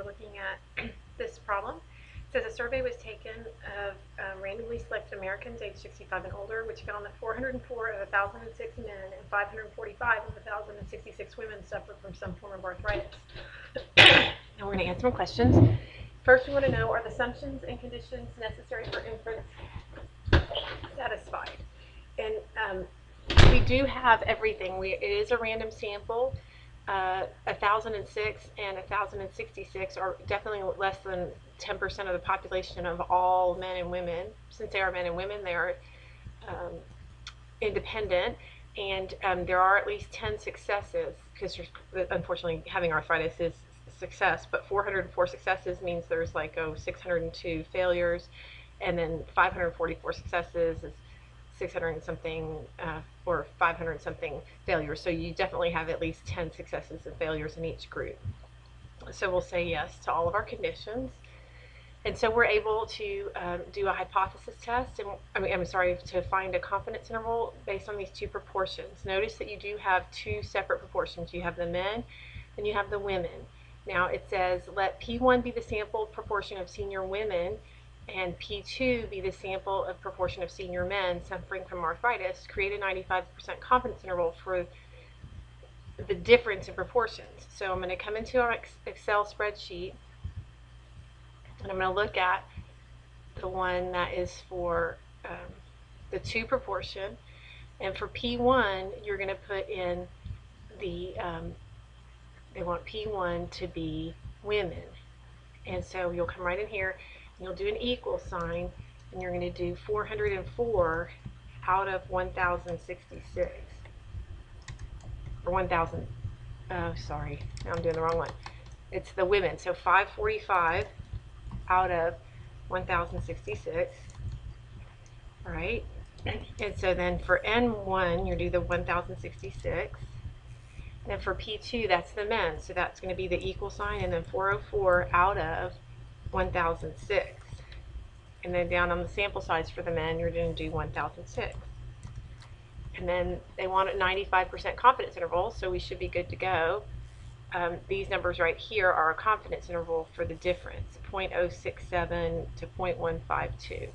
we're looking at this problem. It says a survey was taken of randomly selected Americans aged 65 and older, which found that 404 of 1,006 men and 545 of 1,066 women suffered from some form of arthritis. And we're going to answer some questions. First, we want to know, are the assumptions and conditions necessary for inference satisfied? And we do have everything. It is a random sample. 1,006 and 1,066 are definitely less than 10% of the population of all men and women. Since they are men and women, they are independent, and there are at least 10 successes, because unfortunately having arthritis is success, but 404 successes means there's like 602 failures, and then 544 successes is 600 and something or 500 and something failures. So you definitely have at least 10 successes and failures in each group. So we'll say yes to all of our conditions. And so we're able to do a hypothesis test, and to find a confidence interval based on these two proportions. Notice that you do have two separate proportions. You have the men and you have the women. Now it says let P1 be the sample proportion of senior women and P2 be the sample of proportion of senior men suffering from arthritis. Create a 95% confidence interval for the difference in proportions. So I'm going to come into our Excel spreadsheet, and I'm going to look at the one that is for the 2 proportion. And for P1, you're going to put in the, they want P1 to be women. And so you'll come right in here, and you'll do an equal sign, and you're going to do 404 out of 1,066. Or 1,000, oh sorry, now I'm doing the wrong one. It's the women, so 545 out of 1,066, all right? And so then for N1, you do the 1,066, and for P2, that's the men, so that's going to be the equal sign, and then 404 out of 1,006. And then down on the sample size for the men, you're going to do 1,006. And then they want a 95% confidence interval, so we should be good to go. These numbers right here are a confidence interval for the difference, 0.067 to 0.152.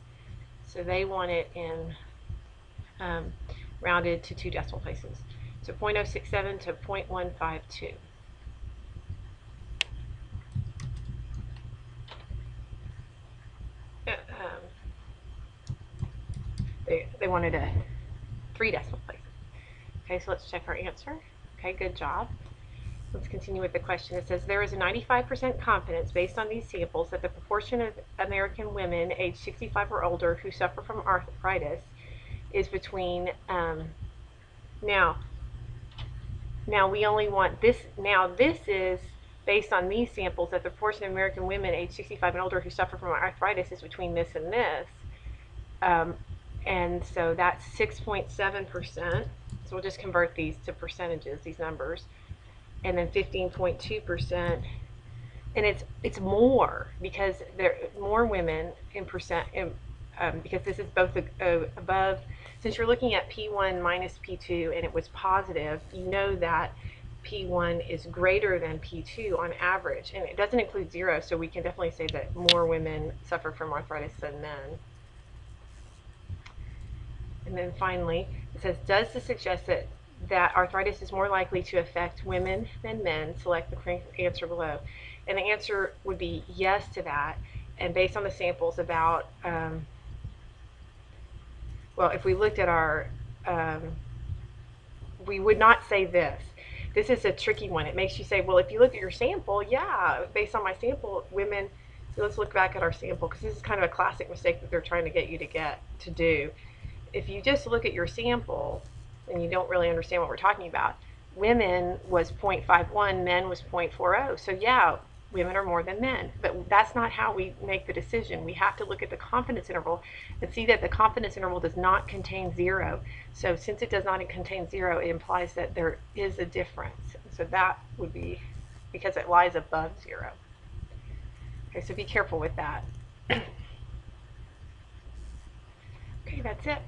So they want it in rounded to 2 decimal places. So 0.067 to 0.152. They wanted a 3 decimal places. Okay, so let's check our answer. Okay, good job. Let's continue with the question. It says there is a 95% confidence based on these samples that the proportion of American women aged 65 or older who suffer from arthritis is between, now we only want this, now this is based on these samples that the proportion of American women aged 65 and older who suffer from arthritis is between this and this. And so that's 6.7%. So we'll just convert these to percentages, these numbers. And then 15.2%. And it's more because there are more women in percent, because this is both above. Since you're looking at P1 minus P2 and it was positive, you know that P1 is greater than P2 on average. And it doesn't include 0, so we can definitely say that more women suffer from arthritis than men. And then finally, it says, does this suggest that arthritis is more likely to affect women than men? Select the correct answer below. And the answer would be yes to that. And based on the samples about, well, if we looked at our, we would not say this. This is a tricky one. It makes you say, well, if you look at your sample, yeah, based on my sample, women, so let's look back at our sample, because this is kind of a classic mistake that they're trying to get you to do. If you just look at your sample and you don't really understand what we're talking about, women was 0.51, men was 0.40. So yeah, women are more than men, but that's not how we make the decision. We have to look at the confidence interval and see that the confidence interval does not contain 0. So since it does not contain 0, it implies that there is a difference. So that would be because it lies above 0. Okay, so be careful with that. Okay, that's it.